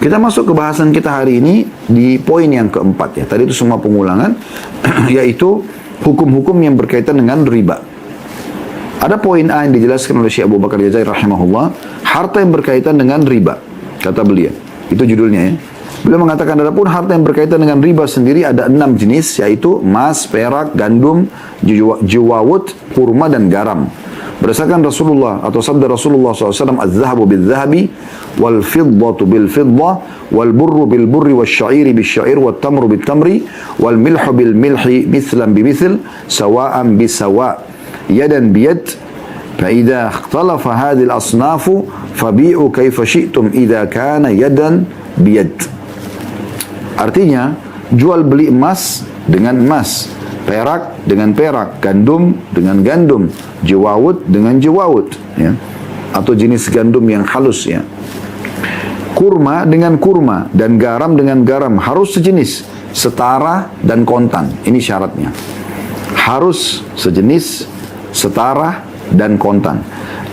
Kita masuk ke bahasan kita hari ini di poin yang keempat ya. Tadi itu semua pengulangan, yaitu hukum-hukum yang berkaitan dengan riba. Ada poin A yang dijelaskan oleh Syekh Abu Bakar Jazair rahimahullah, harta yang berkaitan dengan riba. Kata beliau, itu judulnya ya. Beliau mengatakan, adapun harta yang berkaitan dengan riba sendiri ada 6 jenis, yaitu emas, perak, gandum, jawawut, kurma, dan garam. Berdasarkan Rasulullah atau sabda Rasulullah SAW, az-zahabu bil-zahabi, wal-fiddatu bil-fiddah, wal-burru bil-burri, wal-syairi bil-syair, wal-tamru bil-tamri, wal-milhu bil-milhi, mithlan bi-mithl, sawa'an bi-sawa', yadan biyad, فإذا اختلف هذه الأصناف فبيعوا كيف شئتم إذا كان يدا بيد. Artinya, jual beli emas dengan emas, perak dengan perak, gandum dengan gandum, jawawut dengan jawawut, ya, atau jenis gandum yang halus, ya. Kurma dengan kurma dan garam dengan garam harus sejenis, setara dan kontan. Ini syaratnya. Harus sejenis, setara dan kontan.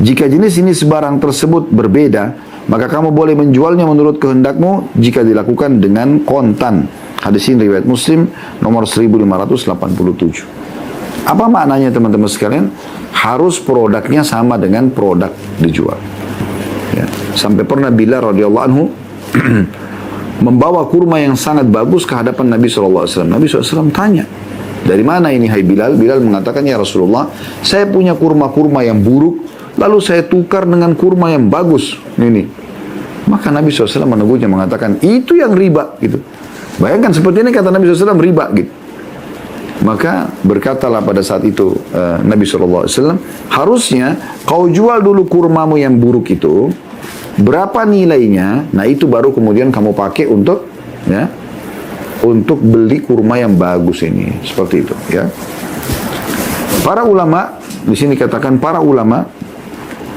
Jika jenis-jenis barang tersebut berbeda, maka kamu boleh menjualnya menurut kehendakmu jika dilakukan dengan kontan. Hadis ini riwayat Muslim nomor 1587. Apa maknanya teman-teman sekalian? Harus produknya sama dengan produk dijual. Ya. Sampai pernah Bilal radhiyallahu anhu membawa kurma yang sangat bagus ke hadapan Nabi SAW. Nabi SAW tanya, dari mana ini hai Bilal? Bilal mengatakan, ya Rasulullah, saya punya kurma-kurma yang buruk, lalu saya tukar dengan kurma yang bagus. Ini. Maka Nabi SAW menegurnya, mengatakan, itu yang riba. Gitu. Bayangkan seperti ini kata Nabi SAW, riba. Gitu. Maka berkatalah pada saat itu Nabi SAW, harusnya kau jual dulu kurmamu yang buruk itu, berapa nilainya, nah itu baru kemudian kamu pakai untuk, ya, untuk beli kurma yang bagus ini, seperti itu, ya. Para ulama di sini katakan para ulama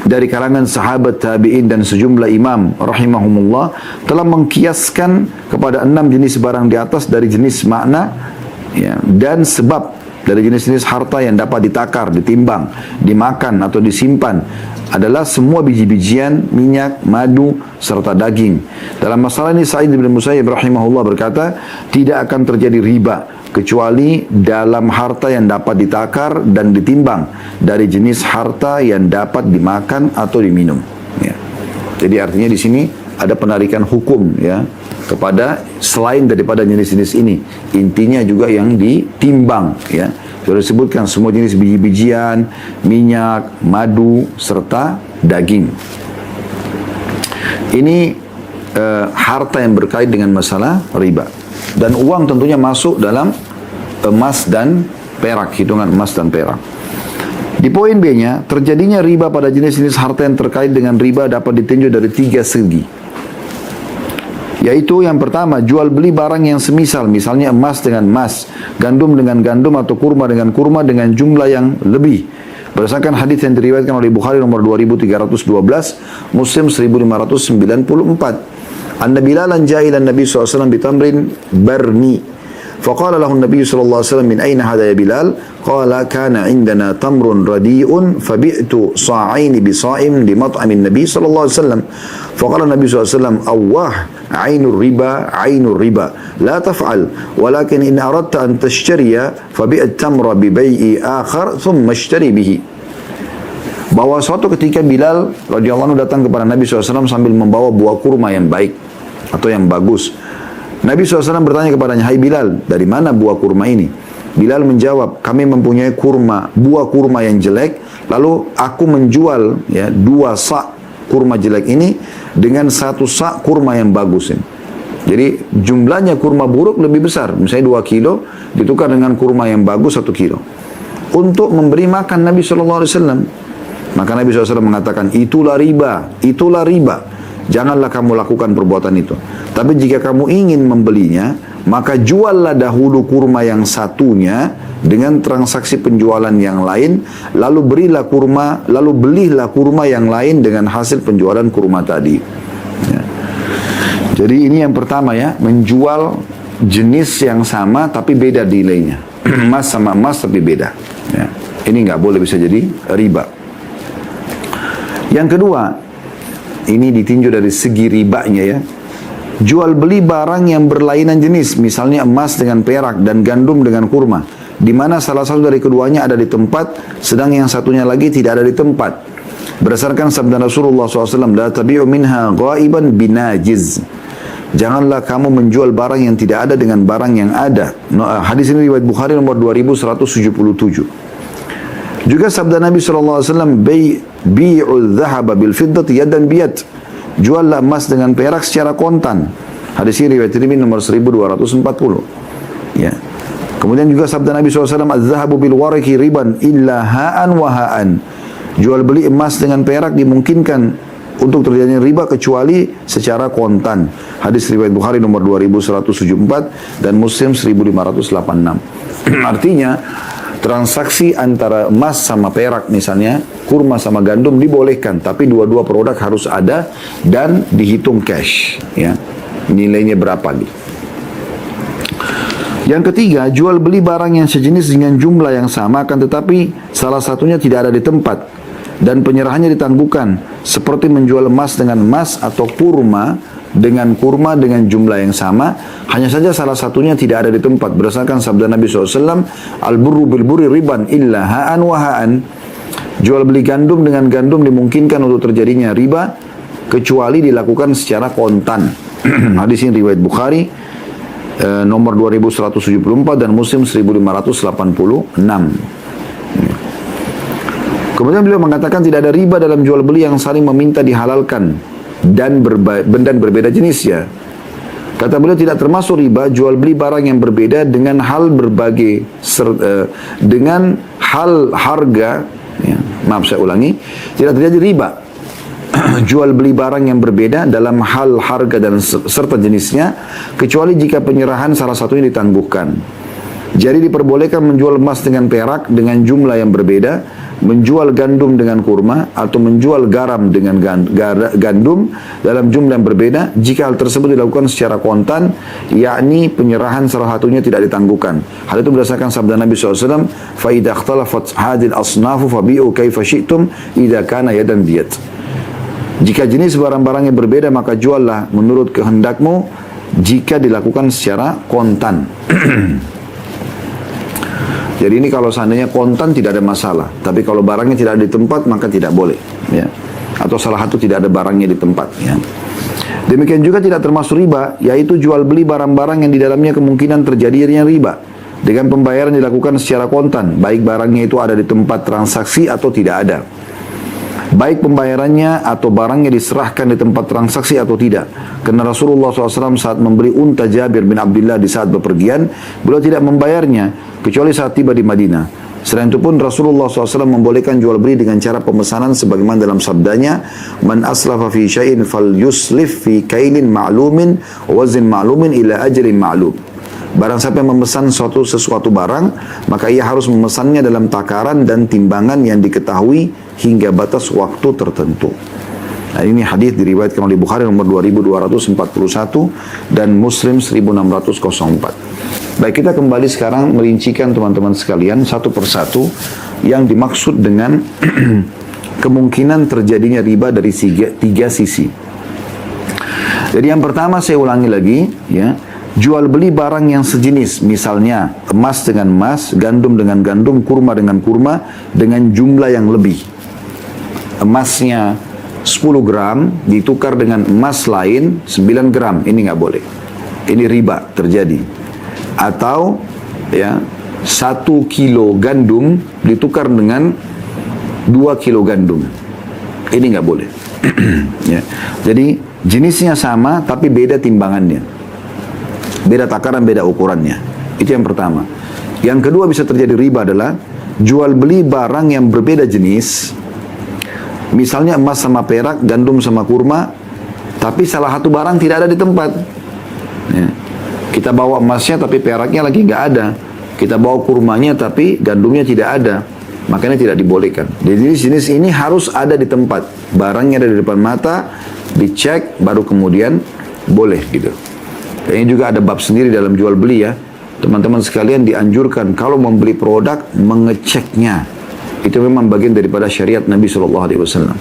dari kalangan sahabat tabi'in dan sejumlah imam rahimahumullah telah mengkiaskan kepada 6 jenis barang di atas dari jenis makna, ya, dan sebab dari jenis-jenis harta yang dapat ditakar, ditimbang, dimakan atau disimpan adalah semua biji-bijian, minyak, madu, serta daging. Dalam masalah ini Sa'id bin Musayyib rahimahullah berkata, tidak akan terjadi riba kecuali dalam harta yang dapat ditakar dan ditimbang dari jenis harta yang dapat dimakan atau diminum. Ya. Jadi artinya di sini ada penarikan hukum, ya, kepada selain daripada jenis-jenis ini. Intinya juga yang ditimbang, ya. Sudah disebutkan semua jenis biji-bijian, minyak, madu, serta daging. Ini harta yang berkait dengan masalah riba. Dan uang tentunya masuk dalam emas dan perak, hitungan emas dan perak. Di poin B-nya, terjadinya riba pada jenis-jenis harta yang terkait dengan riba dapat ditinjau dari 3 segi. Yaitu yang pertama, jual beli barang yang semisal, misalnya emas dengan emas, gandum dengan gandum, atau kurma dengan jumlah yang lebih. Berdasarkan hadis yang diriwayatkan oleh Bukhari nomor 2312, Muslim 1594. Anna Bilalan ja'ilan Nabi SAW bitamrin barni. فقال له النبي صلى الله عليه وسلم من أين هذا يا بلال؟ قال كان عندنا تمر رديء فبئت صاعين بصاع لمطعم النبي صلى الله عليه وسلم. فقال النبي صلى الله عليه وسلم أواه عين الربا لا تفعل ولكن إن أردت أن تشتري فبئ التمر ببيع آخر ثم اشتري به. Bahwa suatu ketika Bilal radhiyallahu anhu datang kepada Nabi SAW sambil membawa buah kurma yang baik atau yang bagus. Nabi SAW bertanya kepadanya, hai Bilal, dari mana buah kurma ini? Bilal menjawab, kami mempunyai buah kurma yang jelek, lalu aku menjual, ya, 2 sak kurma jelek ini dengan 1 sak kurma yang bagus ini. Jadi jumlahnya kurma buruk lebih besar, misalnya 2 kilo ditukar dengan kurma yang bagus 1 kilo. Untuk memberi makan Nabi SAW. Maka Nabi SAW mengatakan, itulah riba. Janganlah kamu lakukan perbuatan itu. Tapi jika kamu ingin membelinya, maka juallah dahulu kurma yang satunya dengan transaksi penjualan yang lain, lalu belilah kurma yang lain dengan hasil penjualan kurma tadi. Ya. Jadi ini yang pertama, ya, menjual jenis yang sama tapi beda nilainya. Emas sama emas tapi beda. Ya. Ini nggak boleh, bisa jadi riba. Yang kedua, ini ditinjau dari segi ribanya, ya. jual beli barang yang berlainan jenis, misalnya emas dengan perak dan gandum dengan kurma, di mana salah satu dari keduanya ada di tempat, sedang yang satunya lagi tidak ada di tempat. Berdasarkan sabda Rasulullah SAW, la tabi'u minha ghaiban binajiz. Janganlah kamu menjual barang yang tidak ada dengan barang yang ada. Hadis ini riwayat Bukhari nomor 2177. Juga sabda Nabi SAW, bi'u dhahaba bil fiddati yadan biyad. Juallah emas dengan perak secara kontan. Hadis ini riwayat Tirmidzi nomor 1240. Ya. Kemudian juga sabda Nabi SAW, az-zahabu bil warqi riban illa ha'an wa ha'an. Jual beli emas dengan perak dimungkinkan untuk terjadinya riba kecuali secara kontan. Hadis riwayat Bukhari nomor 2174 dan Muslim 1586. Artinya, transaksi antara emas sama perak misalnya, kurma sama gandum dibolehkan, tapi dua-dua produk harus ada dan dihitung cash, ya. Nilainya berapa gitu. Yang ketiga, jual beli barang yang sejenis dengan jumlah yang sama, akan tetapi salah satunya tidak ada di tempat dan penyerahannya ditangguhkan, seperti menjual emas dengan emas atau kurma dengan jumlah yang sama, hanya saja salah satunya tidak ada di tempat. Berdasarkan sabda Nabi SAW, al-burru bil-burri riban illa ha'an wa ha'an. Jual beli gandum dengan gandum dimungkinkan untuk terjadinya riba kecuali dilakukan secara kontan. Hadis ini riwayat Bukhari nomor 2174 dan Muslim 1586. Kemudian beliau mengatakan tidak ada riba dalam jual beli yang saling meminta dihalalkan dan berbeda jenisnya. Kata beliau, tidak termasuk riba jual beli barang yang berbeda dengan hal berbagai dengan hal harga, ya, maaf saya ulangi, tidak terjadi riba jual beli barang yang berbeda dalam hal harga dan serta jenisnya, kecuali jika penyerahan salah satunya ditangguhkan. Jadi diperbolehkan menjual emas dengan perak dengan jumlah yang berbeda, menjual gandum dengan kurma, atau menjual garam dengan gandum dalam jumlah yang berbeda jika hal tersebut dilakukan secara kontan, yakni penyerahan salah satunya tidak ditangguhkan. Hal itu berdasarkan sabda Nabi SAW, فَإِذَا اخْتَلَفَتْ هَذِهِ الْأَصْنَافُ فَبِيعُوا كَيْفَ شِئْتُمْ إِذَا كَانَ يَدًا بِيَدٍ. Jika jenis barang-barang yang berbeda, maka juallah menurut kehendakmu jika dilakukan secara kontan. Jadi ini kalau seandainya kontan tidak ada masalah, tapi kalau barangnya tidak ada di tempat maka tidak boleh, ya. Atau salah satu tidak ada barangnya di tempat, ya. Demikian juga tidak termasuk riba, yaitu jual beli barang-barang yang di dalamnya kemungkinan terjadinya riba dengan pembayaran dilakukan secara kontan, baik barangnya itu ada di tempat transaksi atau tidak ada. Baik pembayarannya atau barangnya diserahkan di tempat transaksi atau tidak. Karena Rasulullah SAW saat membeli unta Jabir bin Abdullah di saat bepergian, beliau tidak membayarnya kecuali saat tiba di Madinah. Selain itu pun Rasulullah SAW membolehkan jual beli dengan cara pemesanan sebagaimana dalam sabdanya, man aslafa fi syai'in fal yuslif fi kailin ma'lumin wa wazin ma'lumin ila ajrin ma'lum. Barang siapa yang memesan sesuatu barang, maka ia harus memesannya dalam takaran dan timbangan yang diketahui hingga batas waktu tertentu. Nah, ini hadis diriwayatkan oleh Bukhari nomor 2241 dan Muslim 1604. Baik, kita kembali sekarang merincikan teman-teman sekalian satu persatu yang dimaksud dengan kemungkinan terjadinya riba dari tiga sisi. Jadi yang pertama saya ulangi lagi, ya. Jual beli barang yang sejenis, misalnya emas dengan emas, gandum dengan gandum, kurma dengan kurma, dengan jumlah yang lebih. Emasnya 10 gram ditukar dengan emas lain 9 gram, ini nggak boleh. Ini riba terjadi. Atau ya 1 kilo gandum ditukar dengan 2 kilo gandum, ini nggak boleh. Ya. Jadi jenisnya sama tapi beda timbangannya, beda takaran, beda ukurannya. Itu yang pertama. Yang kedua bisa terjadi riba adalah jual beli barang yang berbeda jenis, misalnya emas sama perak, gandum sama kurma, tapi salah satu barang tidak ada di tempat, ya. Kita bawa emasnya tapi peraknya lagi nggak ada, kita bawa kurmanya tapi gandumnya tidak ada, makanya tidak dibolehkan. Jadi jenis ini harus ada di tempat, barangnya ada di depan mata, dicek baru kemudian boleh gitu. Ini juga ada bab sendiri dalam jual beli, ya. Teman-teman sekalian dianjurkan kalau membeli produk mengeceknya. Itu memang bagian daripada syariat Nabi SAW.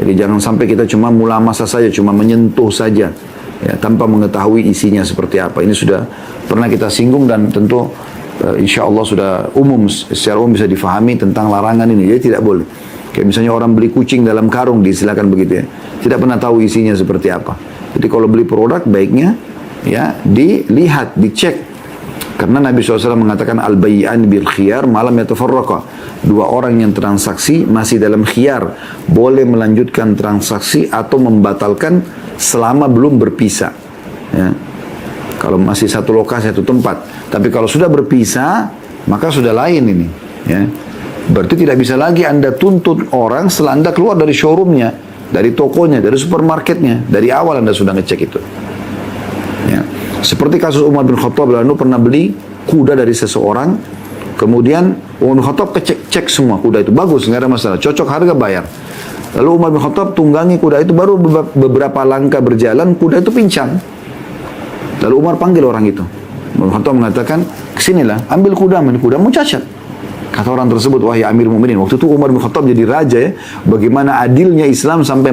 Jadi jangan sampai kita cuma mulamasa saja, cuma menyentuh saja. ya, tanpa mengetahui isinya seperti apa. Ini sudah pernah kita singgung dan tentu insya Allah sudah secara umum bisa difahami tentang larangan ini. Jadi tidak boleh. Kayak misalnya orang beli kucing dalam karung, disilakan begitu ya. Tidak pernah tahu isinya seperti apa. Jadi kalau beli produk baiknya ya dilihat, dicek. Karena Nabi SAW mengatakan al-bay'an bil khiyar malam yatafarraqa. Dua orang yang transaksi masih dalam khiyar, boleh melanjutkan transaksi atau membatalkan selama belum berpisah. Ya. Kalau masih satu lokasi, satu tempat. Tapi kalau sudah berpisah, maka sudah lain ini. Ya. Berarti tidak bisa lagi Anda tuntut orang setelah Anda keluar dari showroomnya, dari tokonya, dari supermarketnya. Dari awal Anda sudah ngecek itu. Ya. Seperti kasus Umar bin Khattab lalu pernah beli kuda dari seseorang, kemudian Umar bin Khattab cek semua kuda itu bagus, nggak ada masalah, cocok harga bayar. Lalu Umar bin Khattab tunggangi kuda itu, baru beberapa langkah berjalan kuda itu pincang. Lalu Umar panggil orang itu. Umar bin Khattab mengatakan, kesinilah, ambil kudamu cacat. Kata orang tersebut, wahai Amir Mu'minin. Waktu itu Umar bin Khattab jadi raja ya. Bagaimana adilnya Islam sampai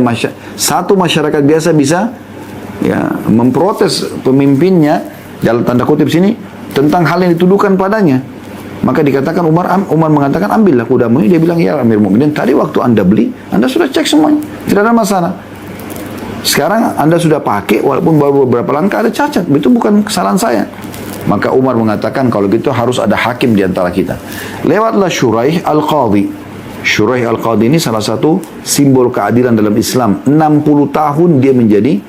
satu masyarakat biasa bisa ya memprotes pemimpinnya dalam tanda kutip sini tentang hal yang dituduhkan padanya. Maka dikatakan Umar mengatakan, ambillah kudamu ini. Dia bilang, ya Amir Mu'minin, tadi waktu Anda beli, Anda sudah cek semuanya, tidak ada masalah. Sekarang Anda sudah pakai, walaupun baru beberapa langkah ada cacat, itu bukan kesalahan saya. Maka Umar mengatakan, kalau gitu harus ada hakim di antara kita. Lewatlah Shuraih Al-Qadhi. Shuraih Al-Qadhi ini salah satu simbol keadilan dalam Islam. 60 tahun dia menjadi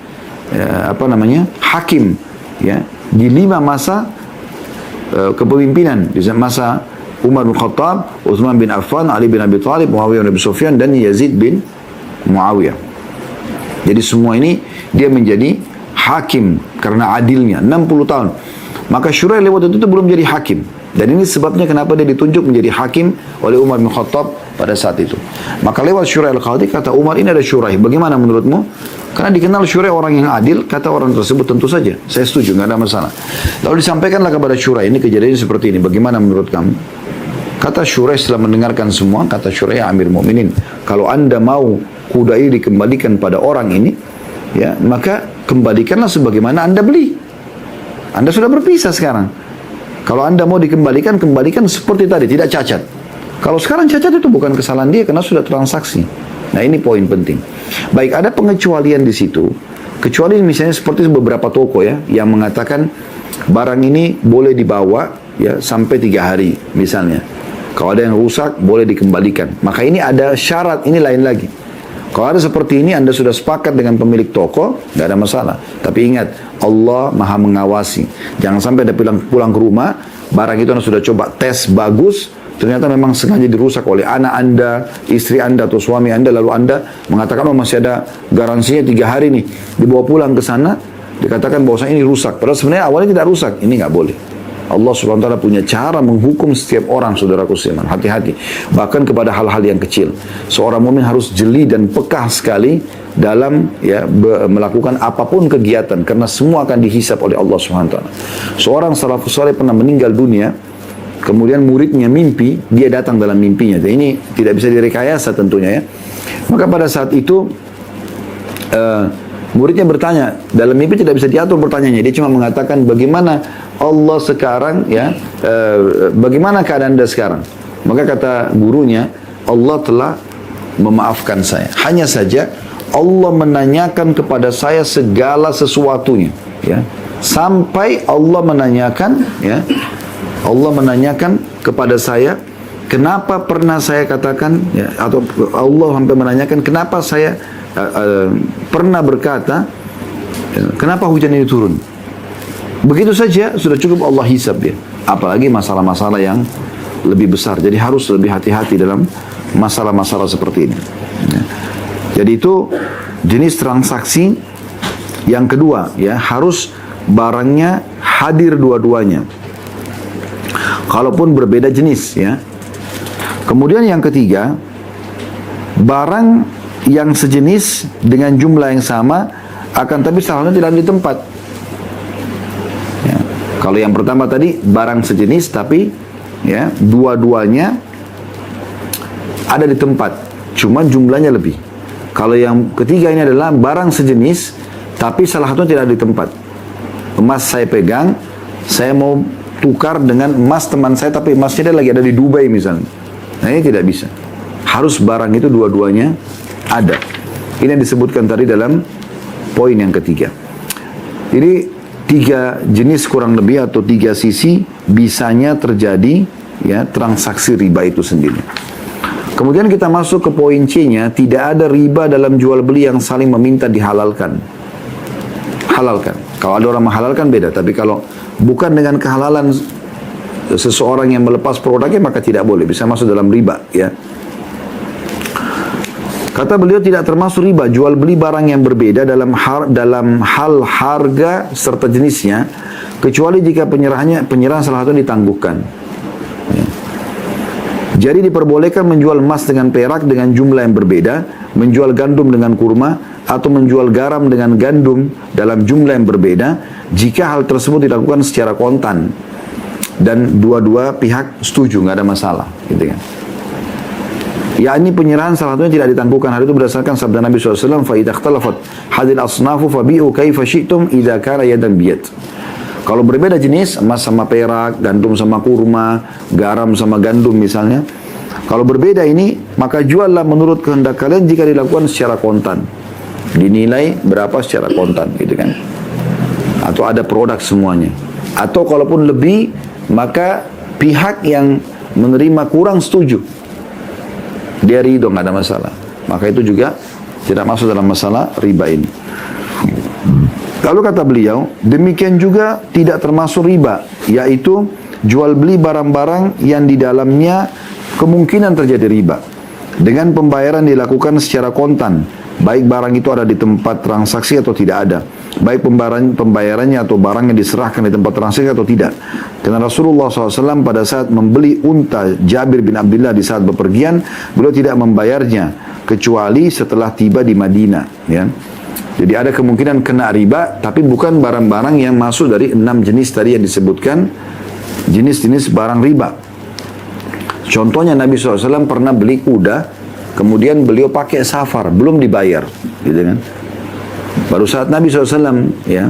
hakim ya di 5 masa kepemimpinan, di masa Umar bin Khattab, Utsman bin Affan, Ali bin Abi Thalib, Muawiyah bin Abi Sufyan, dan Yazid bin Muawiyah. Jadi semua ini dia menjadi hakim karena adilnya 60 tahun. Maka Shuraih lewat itu belum jadi hakim. Dan ini sebabnya kenapa dia ditunjuk menjadi hakim oleh Umar bin Khattab pada saat itu. Maka lewat Shuraih Al-Qadhi kata Umar, ini ada Shuraih, bagaimana menurutmu? Karena dikenal Shuraih orang yang adil, kata orang tersebut, tentu saja saya setuju, nggak ada masalah. Lalu disampaikanlah kepada Shuraih, ini kejadian seperti ini, bagaimana menurut kamu? Kata Shuraih setelah mendengarkan semua, kata Shuraih, ya Amir Mu'minin, kalau Anda mau kuda ini dikembalikan pada orang ini, ya maka kembalikanlah sebagaimana Anda beli. Anda sudah berpisah sekarang. Kalau Anda mau dikembalikan, kembalikan seperti tadi, tidak cacat. Kalau sekarang cacat itu bukan kesalahan dia karena sudah transaksi. Nah, ini poin penting. Baik, ada pengecualian di situ. Kecuali misalnya seperti beberapa toko ya yang mengatakan barang ini boleh dibawa ya sampai 3 hari misalnya. Kalau ada yang rusak boleh dikembalikan. Maka ini ada syarat, ini lain lagi. Kalau ada seperti ini Anda sudah sepakat dengan pemilik toko, nggak ada masalah. Tapi ingat, Allah Maha mengawasi. Jangan sampai Anda pulang ke rumah, barang itu Anda sudah coba tes bagus, ternyata memang sengaja dirusak oleh anak Anda, istri Anda atau suami Anda, lalu Anda mengatakan, oh masih ada garansinya 3 hari nih, dibawa pulang ke sana, dikatakan bahwasanya ini rusak. Padahal sebenarnya awalnya tidak rusak, ini nggak boleh. Allah SWT punya cara menghukum setiap orang, saudaraku sekalian. Hati-hati, bahkan kepada hal-hal yang kecil. Seorang mukmin harus jeli dan peka sekali dalam ya melakukan apapun kegiatan, karena semua akan dihisap oleh Allah SWT. Seorang salafus saleh pernah meninggal dunia, kemudian muridnya mimpi, dia datang dalam mimpinya. Dan ini tidak bisa direkayasa tentunya ya. Maka pada saat itu muridnya bertanya, dalam mimpi tidak bisa diatur pertanyaannya. Dia cuma mengatakan, bagaimana Allah sekarang ya, bagaimana keadaan Anda sekarang? Maka kata gurunya, Allah telah memaafkan saya. Hanya saja Allah menanyakan kepada saya segala sesuatunya ya. Sampai Allah menanyakan ya, Allah menanyakan kepada saya, kenapa pernah saya katakan ya, atau Allah sampai menanyakan kenapa saya pernah berkata kenapa hujan ini turun. Begitu saja sudah cukup Allah hisab dia. Apalagi masalah-masalah yang lebih besar. Jadi harus lebih hati-hati dalam masalah-masalah seperti ini ya. Jadi itu jenis transaksi yang kedua ya, harus barangnya hadir dua-duanya, kalaupun berbeda jenis ya. Kemudian yang ketiga, barang yang sejenis dengan jumlah yang sama, akan tapi salahnya tidak di tempat ya. Kalau yang pertama tadi barang sejenis tapi ya dua-duanya ada di tempat, cuma jumlahnya lebih. Kalau yang ketiga ini adalah barang sejenis Tapi salah satunya tidak ada di tempat. Emas saya pegang, saya mau tukar dengan emas teman saya, tapi emasnya dia lagi ada di Dubai misalnya. Nah ini tidak bisa. Harus barang itu dua-duanya ada. Ini yang disebutkan tadi dalam poin yang ketiga. Jadi 3 jenis kurang lebih atau 3 sisi bisanya terjadi ya transaksi riba itu sendiri. Kemudian kita masuk ke poin C-nya, tidak ada riba dalam jual beli yang saling meminta dihalalkan. Halalkan. Kalau ada orang menghalalkan beda, tapi kalau bukan dengan kehalalan seseorang yang melepas produknya maka tidak boleh, bisa masuk dalam riba ya. Kata beliau tidak termasuk riba jual beli barang yang berbeda dalam hal harga serta jenisnya, kecuali jika penyerahan salah satu ditangguhkan. Ya. Jadi diperbolehkan menjual emas dengan perak dengan jumlah yang berbeda, menjual gandum dengan kurma, atau menjual garam dengan gandum dalam jumlah yang berbeda, jika hal tersebut dilakukan secara kontan dan dua-dua pihak setuju, nggak ada masalah, gitu kan. Yakni penyerahan salah satunya tidak ditangguhkan. Hal itu berdasarkan sabda Nabi SAW, فَإِذَا اخْتَلَفَتْ هَذِهِ الْأَصْنَافُ فَبِيعُوا كَيْفَ شِئْتُمْ إِذَا كَانَ يَدًا بِيَدٍ. Kalau berbeda jenis, emas sama perak, gandum sama kurma, garam sama gandum misalnya, kalau berbeda ini, maka juallah menurut kehendak kalian jika dilakukan secara kontan. Dinilai berapa secara kontan, gitu kan. Atau ada produk semuanya. Atau kalaupun lebih, maka pihak yang menerima kurang setuju. Dia ridho, nggak ada masalah. Maka itu juga tidak masuk dalam masalah riba ini. Lalu kata beliau, demikian juga tidak termasuk riba, yaitu jual beli barang-barang yang di dalamnya kemungkinan terjadi riba. Dengan pembayaran dilakukan secara kontan, baik barang itu ada di tempat transaksi atau tidak ada. Baik pembayarannya atau barangnya diserahkan di tempat transaksi atau tidak. Karena Rasulullah SAW pada saat membeli unta Jabir bin Abdullah di saat bepergian, beliau tidak membayarnya kecuali setelah tiba di Madinah. Ya. Jadi ada kemungkinan kena riba, tapi bukan barang-barang yang masuk dari 6 jenis tadi yang disebutkan, jenis-jenis barang riba. Contohnya Nabi SAW pernah beli kuda, kemudian beliau pakai safar, belum dibayar, gitu kan? Baru saat Nabi SAW ya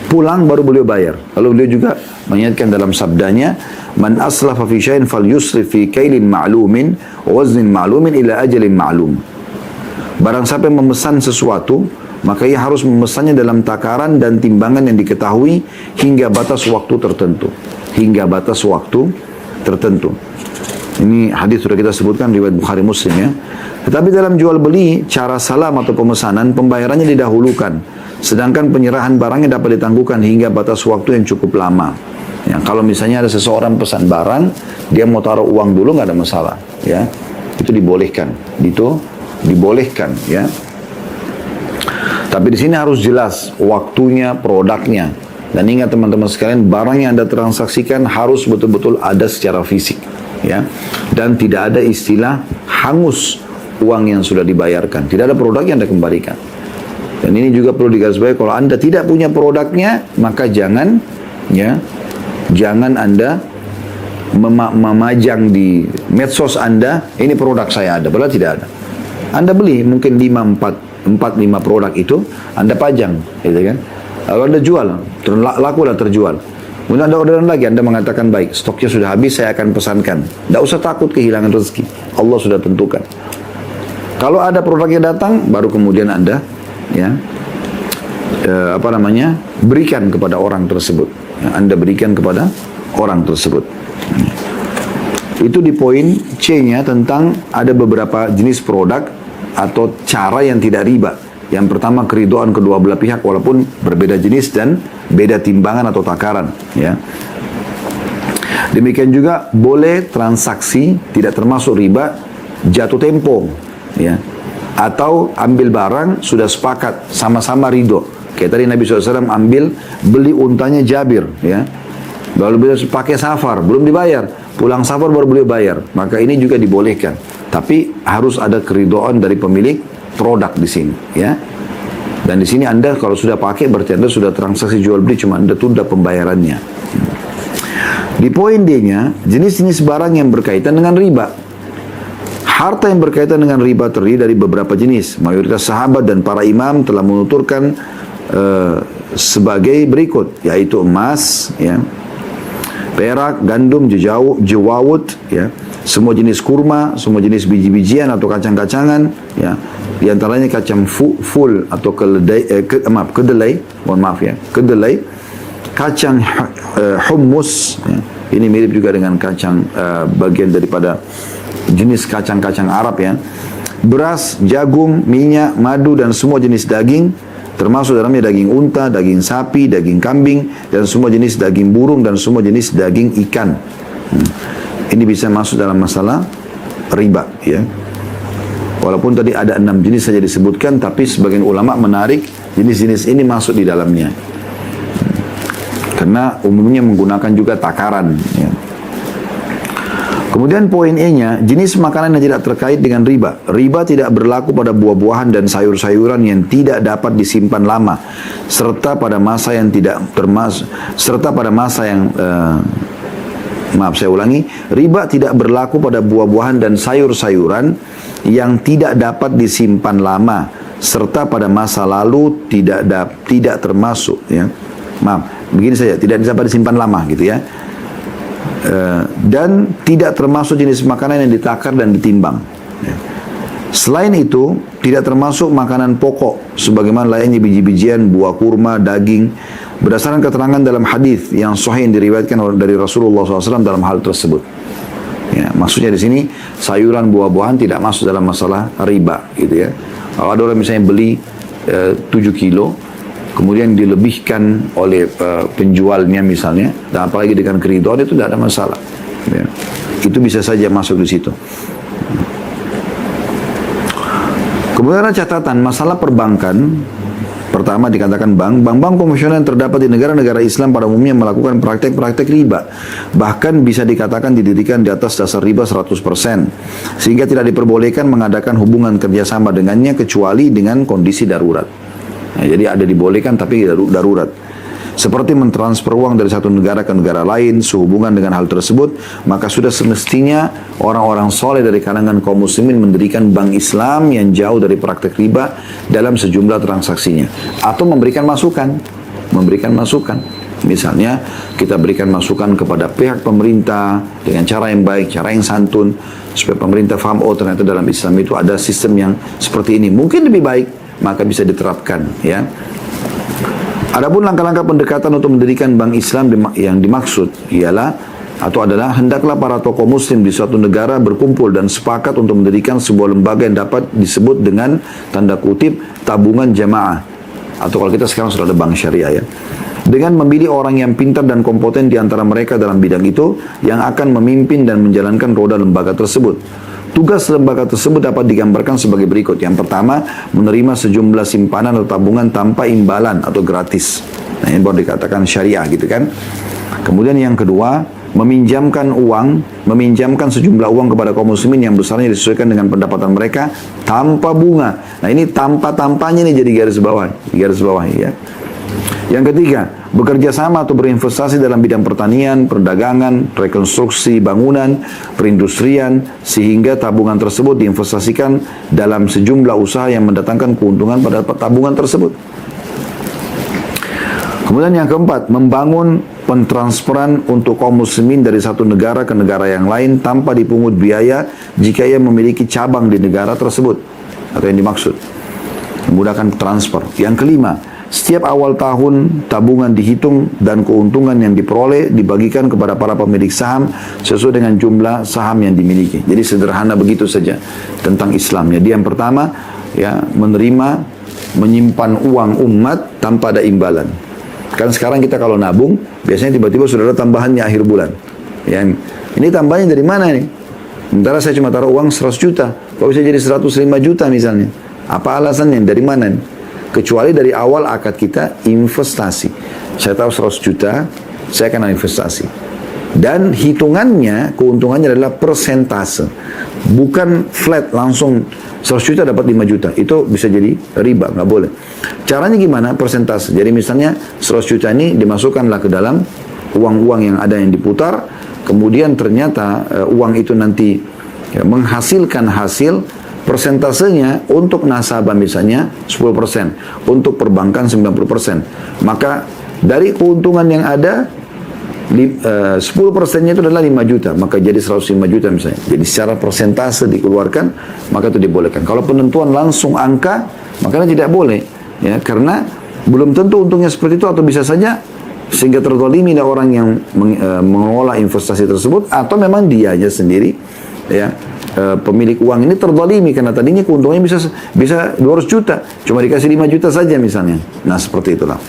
pulang baru beliau bayar. Lalu beliau juga mengingatkan dalam sabdanya, "Man aslafa fi syai'in falyusrif fi kailin ma'lumin wa waznin ma'lumin ila ajalin ma'lum." Barang siapa yang memesan sesuatu, maka ia harus memesannya dalam takaran dan timbangan yang diketahui hingga batas waktu tertentu. Hingga batas waktu tertentu. Ini hadis sudah kita sebutkan riwayat Bukhari Muslim ya. Tetapi dalam jual beli, cara salam atau pemesanan, pembayarannya didahulukan. Sedangkan penyerahan barangnya dapat ditangguhkan hingga batas waktu yang cukup lama. Ya, kalau misalnya ada seseorang pesan barang, dia mau taruh uang dulu nggak ada masalah. Ya, itu dibolehkan. Itu dibolehkan ya. Tapi di sini harus jelas waktunya, produknya. Dan ingat teman-teman sekalian, barang yang Anda transaksikan harus betul-betul ada secara fisik. Ya. Dan tidak ada istilah hangus uang yang sudah dibayarkan. Tidak ada produk yang Anda kembalikan. Dan ini juga perlu digarisbawahi, kalau Anda tidak punya produknya, maka jangan Anda memajang di medsos Anda, ini produk saya ada, padahal tidak ada. Anda beli mungkin 4-5 produk itu, Anda pajang, gitu kan? Lalu Anda jual, laku dan terjual. Kemudian Anda orderan lagi, Anda mengatakan baik, stoknya sudah habis, saya akan pesankan. Tidak usah takut kehilangan rezeki, Allah sudah tentukan. Kalau ada produknya datang, baru kemudian Anda berikan kepada orang tersebut. Anda berikan kepada orang tersebut. Itu di poin C-nya tentang ada beberapa jenis produk atau cara yang tidak riba. Yang pertama, keridhaan kedua belah pihak walaupun berbeda jenis dan beda timbangan atau takaran. Ya. Demikian juga boleh transaksi tidak termasuk riba jatuh tempo. Ya. Atau ambil barang sudah sepakat sama-sama ridho. Kayak tadi Nabi SAW beli untanya Jabir. Ya. Lalu beliau pakai safar, belum dibayar. Pulang safar baru beliau bayar. Maka ini juga dibolehkan. Tapi harus ada keridhaan dari pemilik produk di sini, ya. Dan di sini Anda kalau sudah pakai berarti Anda sudah transaksi jual beli, cuma Anda tunda pembayarannya. Di poin D-nya, jenis-jenis barang yang berkaitan dengan riba. Harta yang berkaitan dengan riba terdiri dari beberapa jenis. Mayoritas sahabat dan para imam telah menuturkan sebagai berikut, yaitu emas, ya, perak, gandum, jewawut, ya, semua jenis kurma, semua jenis biji-bijian atau kacang-kacangan, ya, di antaranya kacang full atau kedelai, mohon maaf ya, kedelai, kacang hummus, ya, ini mirip juga dengan kacang bagian daripada jenis kacang-kacang Arab, ya, beras, jagung, minyak, madu dan semua jenis daging, termasuk dalamnya daging unta, daging sapi, daging kambing, dan semua jenis daging burung, dan semua jenis daging ikan. Ini bisa masuk dalam masalah riba, ya. Walaupun tadi ada 6 jenis saja disebutkan, tapi sebagian ulama menarik jenis-jenis ini masuk di dalamnya. Karena umumnya menggunakan juga takaran, ya. Kemudian poin E-nya, jenis makanan yang tidak terkait dengan riba. Riba tidak berlaku pada buah-buahan dan sayur-sayuran yang tidak dapat disimpan lama, serta pada masa yang riba tidak berlaku pada buah-buahan dan sayur-sayuran yang tidak dapat disimpan lama, serta pada masa lalu tidak termasuk, ya. Begini saja, tidak dapat disimpan lama, gitu ya. Dan tidak termasuk jenis makanan yang ditakar dan ditimbang. Selain itu, tidak termasuk makanan pokok sebagaimana layaknya biji-bijian, buah kurma, daging, berdasarkan keterangan dalam hadis yang sahih yang diriwayatkan dari Rasulullah SAW dalam hal tersebut. Ya, maksudnya di sini sayuran, buah-buahan tidak masuk dalam masalah riba, gitu ya. Kalau ada orang misalnya beli 7 kilo, kemudian dilebihkan oleh penjualnya misalnya, dan apalagi dengan keridhaan, itu tidak ada masalah, ya. Itu bisa saja masuk di situ. Kemudian ada catatan masalah perbankan. Pertama dikatakan bank-bank konvensional yang terdapat di negara-negara Islam pada umumnya melakukan praktek-praktek riba. Bahkan bisa dikatakan didirikan di atas dasar riba 100%. Sehingga tidak diperbolehkan mengadakan hubungan kerjasama dengannya kecuali dengan kondisi darurat. Nah, jadi ada dibolehkan tapi darurat. Seperti mentransfer uang dari satu negara ke negara lain, sehubungan dengan hal tersebut, maka sudah semestinya orang-orang soleh dari kalangan kaum muslimin mendirikan bank Islam yang jauh dari praktek riba dalam sejumlah transaksinya. Atau memberikan masukan. Misalnya, kita berikan masukan kepada pihak pemerintah dengan cara yang baik, cara yang santun, supaya pemerintah faham, oh ternyata dalam Islam itu ada sistem yang seperti ini. Mungkin lebih baik, maka bisa diterapkan, ya. Adapun langkah-langkah pendekatan untuk mendirikan bank Islam yang dimaksud adalah hendaklah para tokoh muslim di suatu negara berkumpul dan sepakat untuk mendirikan sebuah lembaga yang dapat disebut dengan tanda kutip tabungan jamaah, atau kalau kita sekarang sudah ada bank syariah, ya. Dengan memilih orang yang pintar dan kompeten di antara mereka dalam bidang itu yang akan memimpin dan menjalankan roda lembaga tersebut. Tugas lembaga tersebut dapat digambarkan sebagai berikut. Yang pertama, menerima sejumlah simpanan atau tabungan tanpa imbalan atau gratis. Nah, ini baru dikatakan syariah, gitu kan. Kemudian yang kedua, meminjamkan sejumlah uang kepada kaum muslimin yang besarnya disesuaikan dengan pendapatan mereka tanpa bunga. Nah, ini tanpa-tampanya nih jadi garis bawah, ya. Yang ketiga, bekerja sama atau berinvestasi dalam bidang pertanian, perdagangan, rekonstruksi bangunan, perindustrian, sehingga tabungan tersebut diinvestasikan dalam sejumlah usaha yang mendatangkan keuntungan pada tabungan tersebut. Kemudian yang keempat, membangun pentransferan untuk kaum muslimin dari satu negara ke negara yang lain tanpa dipungut biaya jika ia memiliki cabang di negara tersebut, atau yang dimaksud, memudahkan transfer. Yang kelima, setiap awal tahun tabungan dihitung dan keuntungan yang diperoleh dibagikan kepada para pemilik saham sesuai dengan jumlah saham yang dimiliki. Jadi sederhana begitu saja tentang Islam. Jadi yang pertama, ya, menyimpan uang umat tanpa ada imbalan. Kan sekarang kita kalau nabung biasanya tiba-tiba sudah ada tambahannya akhir bulan. Ya, ini tambahannya dari mana nih? Sementara saya cuma taruh uang 100 juta, kok bisa jadi 105 juta misalnya? Apa alasannya? Dari mana nih? Kecuali dari awal akad kita investasi. Saya tahu 100 juta, saya akan investasi. Dan hitungannya, keuntungannya adalah persentase. Bukan flat, langsung 100 juta dapat 5 juta. Itu bisa jadi riba, nggak boleh. Caranya gimana? Persentase. Jadi misalnya 100 juta ini dimasukkanlah ke dalam uang-uang yang ada yang diputar. Kemudian ternyata uang itu nanti menghasilkan hasil Persentasenya untuk nasabah misalnya 10%, untuk perbankan 90%. Maka dari keuntungan yang ada 10%-nya itu adalah 5 juta, maka jadi 105 juta misalnya. Jadi secara persentase dikeluarkan, maka itu dibolehkan. Kalau penentuan langsung angka, maka tidak boleh, ya, karena belum tentu untungnya seperti itu, atau bisa saja sehingga terzalimi orang yang mengelola investasi tersebut, atau memang dianya sendiri, ya, pemilik uang ini terzalimi karena tadinya keuntungannya bisa 200 juta, cuma dikasih 5 juta saja misalnya. Nah, seperti itulah.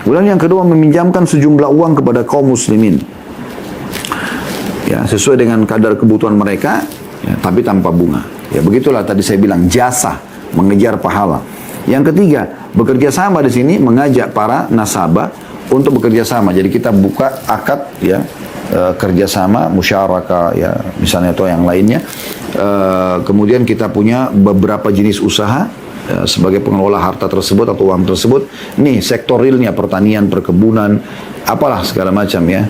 Kemudian yang kedua, meminjamkan sejumlah uang kepada kaum muslimin, ya, sesuai dengan kadar kebutuhan mereka, ya, tapi tanpa bunga. Ya, begitulah tadi saya bilang, jasa, mengejar pahala. Yang ketiga, bekerja sama di sini, mengajak para nasabah untuk bekerja sama. Jadi kita buka akad, ya, kerjasama, musyarakah, ya, misalnya, atau yang lainnya. Kemudian kita punya beberapa jenis usaha sebagai pengelola harta tersebut atau uang tersebut. Nih sektor realnya, pertanian, perkebunan, apalah segala macam, ya,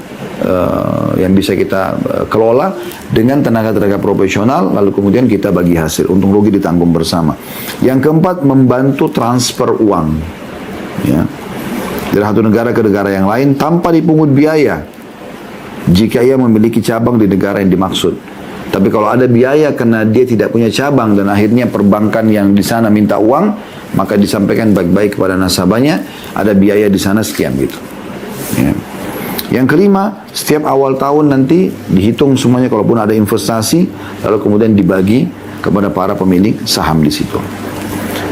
yang bisa kita kelola dengan tenaga-tenaga profesional, lalu kemudian kita bagi hasil, untung rugi ditanggung bersama. Yang keempat, membantu transfer uang, ya, dari satu negara ke negara yang lain tanpa dipungut biaya jika ia memiliki cabang di negara yang dimaksud. Tapi kalau ada biaya karena dia tidak punya cabang dan akhirnya perbankan yang di sana minta uang, maka disampaikan baik-baik kepada nasabahnya, ada biaya di sana sekian gitu. Ya. Yang kelima, setiap awal tahun nanti dihitung semuanya kalaupun ada investasi, lalu kemudian dibagi kepada para pemilik saham di situ.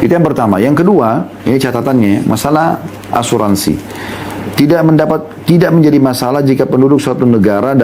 Itu yang pertama. Yang kedua, ini catatannya, masalah asuransi. Tidak menjadi masalah jika penduduk suatu negara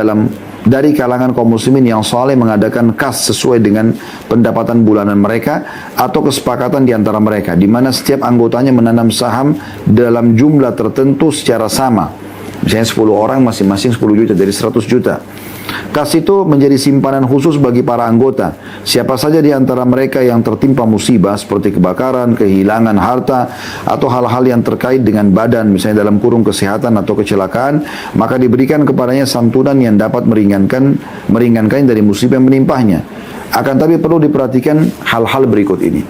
dari kalangan kaum muslimin yang saleh mengadakan kas sesuai dengan pendapatan bulanan mereka atau kesepakatan di antara mereka, di mana setiap anggotanya menanam saham dalam jumlah tertentu secara sama. Misalnya 10 orang masing-masing 10 juta, jadi 100 juta. Kas itu menjadi simpanan khusus bagi para anggota. Siapa saja di antara mereka yang tertimpa musibah seperti kebakaran, kehilangan harta, atau hal-hal yang terkait dengan badan, misalnya dalam kurung kesehatan atau kecelakaan, maka diberikan kepadanya santunan yang dapat meringankan dari musibah yang menimpahnya. Akan tapi perlu diperhatikan hal-hal berikut ini.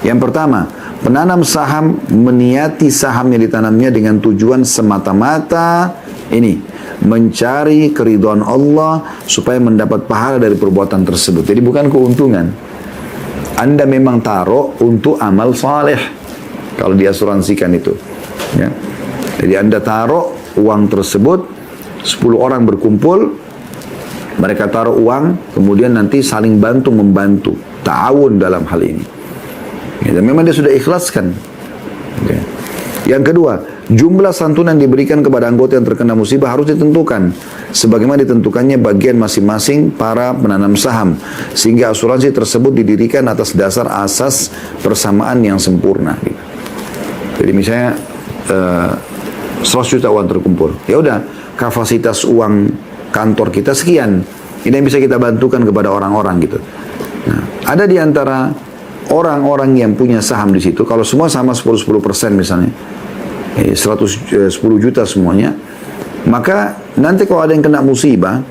Yang pertama, penanam saham meniati saham yang ditanamnya dengan tujuan semata-mata ini, mencari keridhaan Allah supaya mendapat pahala dari perbuatan tersebut. Jadi bukan keuntungan. Anda memang taruh untuk amal saleh kalau diasuransikan itu, ya. Jadi Anda taruh uang tersebut, 10 orang berkumpul, mereka taruh uang, kemudian nanti saling membantu, ta'awun dalam hal ini. Ya, dan memang dia sudah ikhlaskan. Okay. Yang kedua, jumlah santunan diberikan kepada anggota yang terkena musibah harus ditentukan sebagaimana ditentukannya bagian masing-masing para penanam saham, sehingga asuransi tersebut didirikan atas dasar asas persamaan yang sempurna. Jadi misalnya 100 juta uang terkumpul, ya udah, kapasitas uang kantor kita sekian, ini yang bisa kita bantukan kepada orang-orang gitu. Nah, ada di antara orang-orang yang punya saham di situ, kalau semua sama 10% misalnya, 110 juta semuanya, maka nanti kalau ada yang kena musibah,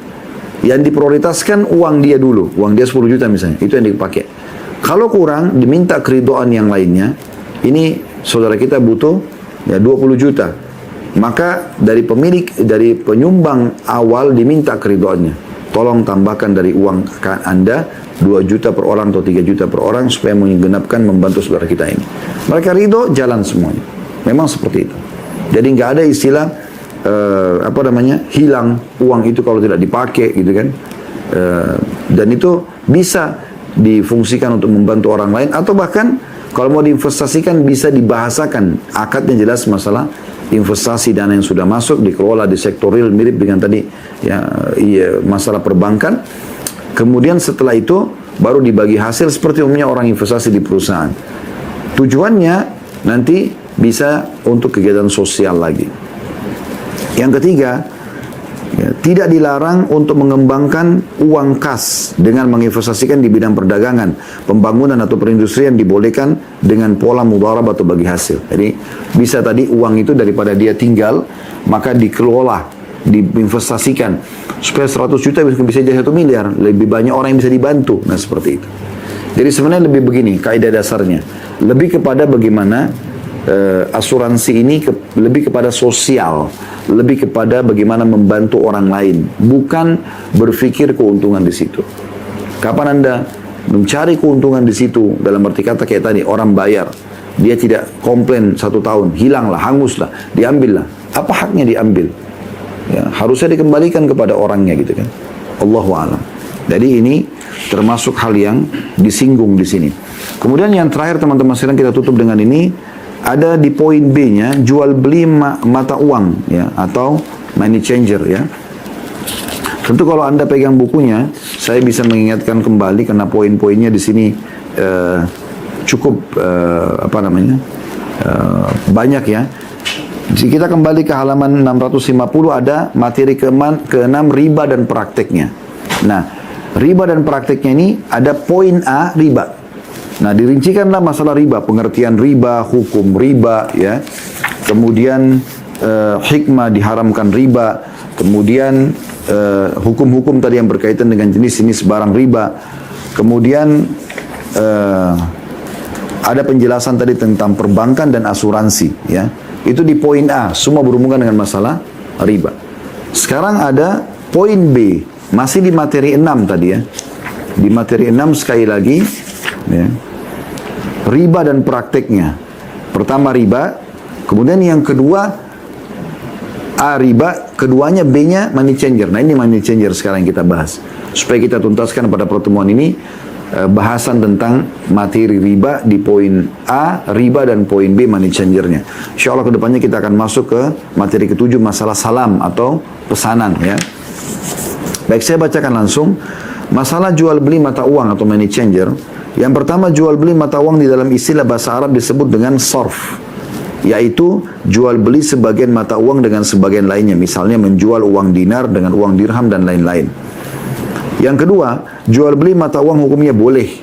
yang diprioritaskan uang dia dulu, uang dia 10 juta misalnya, itu yang dipakai. Kalau kurang, diminta keridhaan yang lainnya, ini saudara kita butuh ya 20 juta, maka dari penyumbang awal diminta keridhaannya, tolong tambahkan dari uang Anda 2 juta per orang atau 3 juta per orang supaya menggenapkan membantu saudara kita ini. Mereka ridho, jalan semuanya. Memang seperti itu. Jadi nggak ada istilah hilang uang itu kalau tidak dipakai gitu kan. Dan itu bisa difungsikan untuk membantu orang lain, atau bahkan kalau mau diinvestasikan bisa dibahasakan akadnya jelas masalah investasi dana yang sudah masuk dikelola di sektor real, mirip dengan tadi ya, masalah perbankan. Kemudian setelah itu baru dibagi hasil seperti umumnya orang investasi di perusahaan. Tujuannya nanti bisa untuk kegiatan sosial lagi. Yang ketiga, ya, tidak dilarang untuk mengembangkan uang kas dengan menginvestasikan di bidang perdagangan, pembangunan atau perindustrian dibolehkan dengan pola mudharabah atau bagi hasil. Jadi bisa tadi uang itu daripada dia tinggal, maka dikelola, diinvestasikan supaya 100 juta bisa jadi 1 miliar, lebih banyak orang yang bisa dibantu. Nah seperti itu. Jadi sebenarnya lebih begini kaidah dasarnya, lebih kepada bagaimana asuransi ini lebih kepada sosial, lebih kepada bagaimana membantu orang lain, bukan berpikir keuntungan di situ. Kapan Anda mencari keuntungan di situ, dalam arti kata kayak tadi, orang bayar, dia tidak komplain 1 tahun, hilanglah, hanguslah, diambillah. Apa haknya diambil? Ya, harusnya dikembalikan kepada orangnya gitu kan. Allahu a'lam. Jadi ini termasuk hal yang disinggung di sini. Kemudian yang terakhir teman-teman sekalian, kita tutup dengan ini. Ada di poin B-nya jual beli mata uang ya, atau money changer ya. Tentu kalau Anda pegang bukunya, saya bisa mengingatkan kembali karena poin-poinnya di sini cukup banyak ya. Jika kita kembali ke halaman 650, ada materi ke-6 riba dan prakteknya. Nah, riba dan prakteknya ini ada poin A, riba. Nah, dirincikanlah masalah riba, pengertian riba, hukum riba, ya. Kemudian hikmah diharamkan riba, kemudian hukum-hukum tadi yang berkaitan dengan jenis-jenis barang riba. Kemudian ada penjelasan tadi tentang perbankan dan asuransi, ya. Itu di poin A, semua berhubungan dengan masalah riba. Sekarang ada poin B, masih di materi 6 tadi ya. Di materi 6 sekali lagi, ya. Riba dan prakteknya. Pertama riba, kemudian yang kedua A riba, keduanya B-nya money changer. Nah, ini money changer sekarang yang kita bahas. Supaya kita tuntaskan pada pertemuan ini bahasan tentang materi riba di poin A, riba, dan poin B, money changernya. Insya Allah kedepannya kita akan masuk ke materi ke-7, masalah salam atau pesanan ya. Baik, saya bacakan langsung. Masalah jual beli mata uang atau money changer. Yang pertama, jual beli mata uang di dalam istilah bahasa Arab disebut dengan sarf, yaitu jual beli sebagian mata uang dengan sebagian lainnya. Misalnya menjual uang dinar dengan uang dirham dan lain-lain. Yang kedua, jual beli mata uang hukumnya boleh,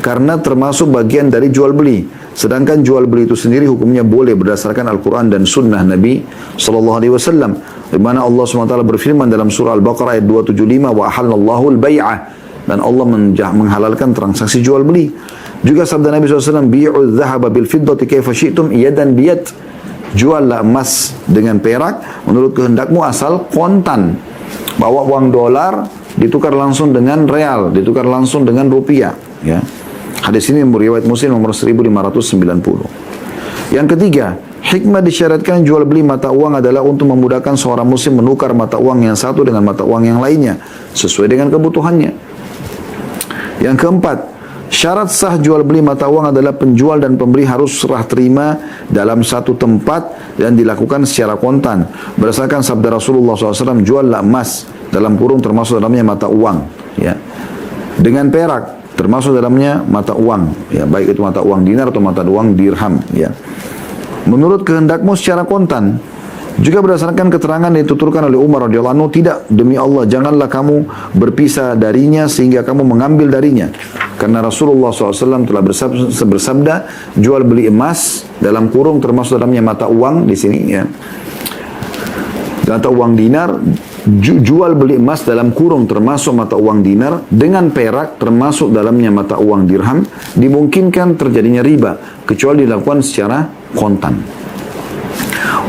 karena termasuk bagian dari jual beli. Sedangkan jual beli itu sendiri hukumnya boleh berdasarkan Al-Quran dan Sunnah Nabi SAW. Di mana Allah SWT berfirman dalam surah Al-Baqarah ayat 275, wa ahallallahu al-bay'ah, dan Allah menghalalkan transaksi jual beli. Juga sabda Nabi SAW, bi'u dhahaba bil fiddati kaifa syi'tum yadan biyad. Juallah emas dengan perak menurut kehendakmu asal kontan. Bawa uang dolar ditukar langsung dengan real, ditukar langsung dengan rupiah. Ya. Hadis ini riwayat Muslim nomor 1590. Yang ketiga, hikmah disyariatkan jual beli mata uang adalah untuk memudahkan seorang muslim menukar mata uang yang satu dengan mata uang yang lainnya sesuai dengan kebutuhannya. Yang keempat, syarat sah jual beli mata uang adalah penjual dan pembeli harus serah terima dalam satu tempat dan dilakukan secara kontan. Berdasarkan sabda Rasulullah SAW, juallah emas dalam kurung termasuk dalamnya mata uang, ya. Dengan perak termasuk dalamnya mata uang, ya, baik itu mata uang dinar atau mata uang dirham, ya. Menurut kehendakmu secara kontan. Juga berdasarkan keterangan yang dituturkan oleh Umar radhiyallahu anhu, tidak, demi Allah janganlah kamu berpisah darinya sehingga kamu mengambil darinya. Karena Rasulullah SAW telah bersabda, jual beli emas dalam kurung termasuk dalamnya mata uang di sini, ya. Mata uang dinar, jual beli emas dalam kurung termasuk mata uang dinar dengan perak termasuk dalamnya mata uang dirham, dimungkinkan terjadinya riba kecuali dilakukan secara kontan.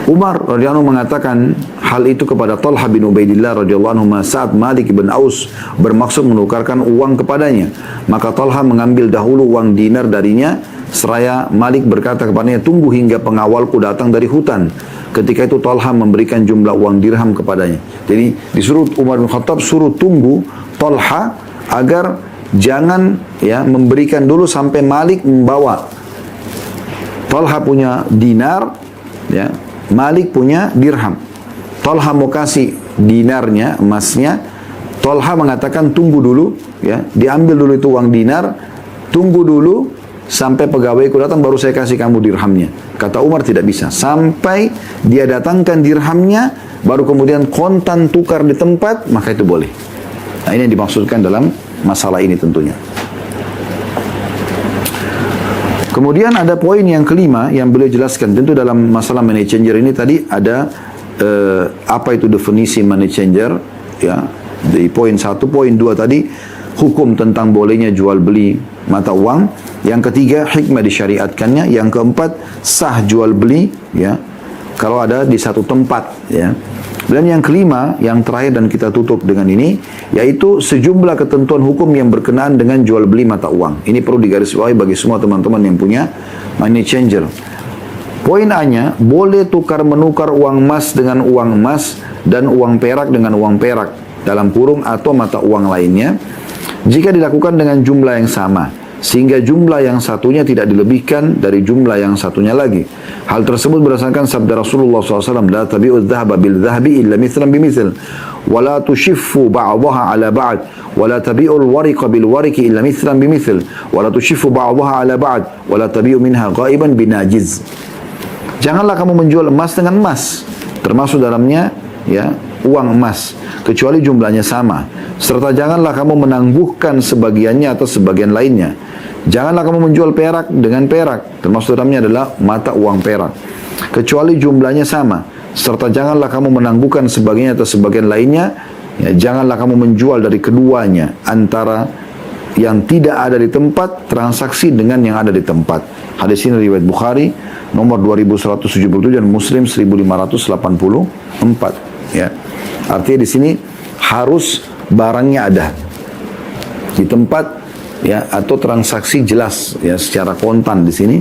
Umar radhiyallahu anhu mengatakan hal itu kepada Talha bin Ubaidillah radhiyallahu anhu saat Malik bin Aus bermaksud menukarkan uang kepadanya. Maka Talha mengambil dahulu uang dinar darinya, seraya Malik berkata kepadanya, tunggu hingga pengawalku datang dari hutan. Ketika itu Talha memberikan jumlah uang dirham kepadanya. Jadi disuruh Umar bin Khattab suruh tunggu Talha agar jangan ya memberikan dulu sampai Malik membawa. Talha punya dinar, ya. Malik punya dirham. Talha mau kasih dinarnya, emasnya. Talha mengatakan tunggu dulu, ya, diambil dulu itu uang dinar, tunggu dulu sampai pegawaiku datang baru saya kasih kamu dirhamnya. Kata Umar tidak bisa, sampai dia datangkan dirhamnya baru kemudian kontan tukar di tempat, maka itu boleh. Nah, ini yang dimaksudkan dalam masalah ini tentunya. Kemudian ada poin yang kelima yang beliau jelaskan. Tentu dalam masalah money changer ini tadi ada apa itu definisi money changer, ya. Di poin 1, poin 2 tadi hukum tentang bolehnya jual beli mata uang. Yang ketiga, hikmah disyariatkannya. Yang keempat, sah jual beli, ya, kalau ada di satu tempat, ya. Dan yang kelima, yang terakhir dan kita tutup dengan ini, yaitu sejumlah ketentuan hukum yang berkenaan dengan jual beli mata uang. Ini perlu digarisbawahi bagi semua teman-teman yang punya money changer. Poin A-nya, boleh tukar menukar uang emas dengan uang emas dan uang perak dengan uang perak dalam kurung atau mata uang lainnya jika dilakukan dengan jumlah yang sama, sehingga jumlah yang satunya tidak dilebihkan dari jumlah yang satunya lagi. Hal tersebut berdasarkan sabda Rasulullah SAW, la tabi'u dhahaba bil dhahabi illa mithlan bimithl, wa la tushiffu ba'daha ala ba'd, wa la tabi'u al-wariqa bil wariqi illa mithlan bimithl, wa la tushiffu ba'daha ala ba'd, wa la tabi'u minha ghaiban binajiz. Janganlah kamu menjual emas dengan emas, termasuk dalamnya, ya, uang emas, kecuali jumlahnya sama. Serta janganlah kamu menangguhkan sebagiannya atas sebagian lainnya. Janganlah kamu menjual perak dengan perak, termasuk dalamnya adalah mata uang perak, kecuali jumlahnya sama. Serta janganlah kamu menangguhkan sebagiannya atas sebagian lainnya. Ya, janganlah kamu menjual dari keduanya antara yang tidak ada di tempat transaksi dengan yang ada di tempat. Hadis ini riwayat Bukhari nomor 2177 dan Muslim 1584. Ya, artinya di sini harus barangnya ada di tempat, ya, atau transaksi jelas, ya, secara kontan di sini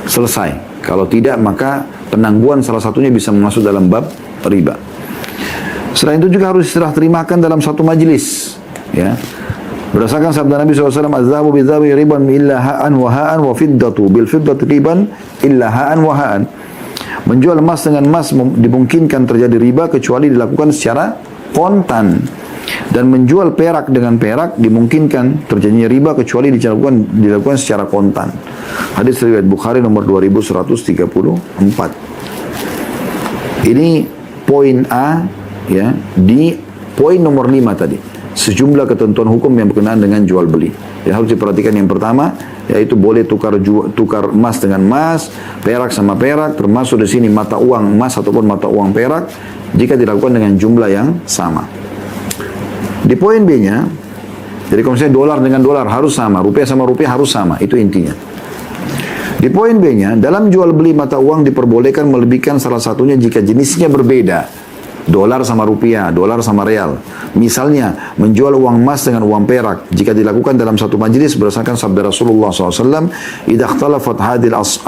selesai. Kalau tidak, maka penangguhan salah satunya bisa masuk dalam bab riba. Selain itu juga harus diserah terimakan dalam satu majelis, ya. Berdasarkan sabda Nabi SAW, az-zahabu bil-zahabi riban illa ha'an wa ha'an wa fiddatu bil-fiddati riban illa ha'an wa ha'an. Menjual emas dengan emas dimungkinkan terjadi riba kecuali dilakukan secara kontan. Dan menjual perak dengan perak dimungkinkan terjadinya riba kecuali dilakukan secara kontan. Hadis riwayat Bukhari nomor 2134. Ini poin A, ya, di poin nomor 5 tadi. Sejumlah ketentuan hukum yang berkenaan dengan jual beli. Yang harus diperhatikan yang pertama, yaitu boleh tukar emas dengan emas, perak sama perak, termasuk di sini mata uang emas ataupun mata uang perak jika dilakukan dengan jumlah yang sama. Di poin B-nya, jadi kalau misalnya dolar dengan dolar harus sama, rupiah sama rupiah harus sama, itu intinya. Di poin B-nya, dalam jual beli mata uang diperbolehkan melebihkan salah satunya jika jenisnya berbeda. Dolar sama rupiah, dolar sama real. Misalnya, menjual uang emas dengan uang perak jika dilakukan dalam satu majelis berdasarkan sabda Rasulullah SAW, idza ikhtalafat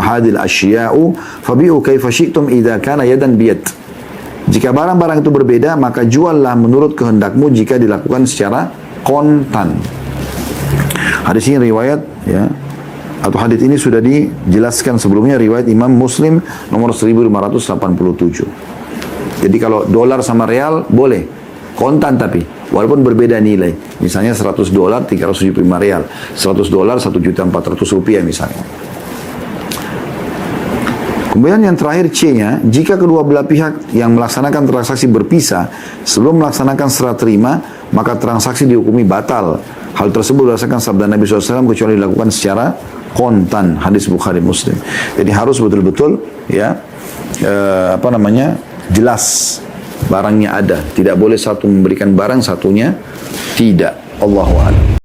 hadil asya'u fabi'u kaifa syi'tum idza kana yadan biyad. Jika barang-barang itu berbeda, maka juallah menurut kehendakmu jika dilakukan secara kontan. Hadis ini riwayat, ya, atau hadis ini sudah dijelaskan sebelumnya, riwayat Imam Muslim nomor 1587. Jadi kalau dolar sama real boleh kontan, tapi walaupun berbeda nilai. Misalnya 100 dolar 375 real, 100 dolar 1.400.000 rupiah misalnya. Kemudian yang terakhir C-nya, jika kedua belah pihak yang melaksanakan transaksi berpisah sebelum melaksanakan serah terima, maka transaksi dihukumi batal. Hal tersebut berdasarkan sabda Nabi SAW kecuali dilakukan secara kontan. Hadis Bukhari Muslim. Jadi harus betul-betul, ya, jelas barangnya ada. Tidak boleh satu memberikan barang, satunya tidak. Allahu a'lam.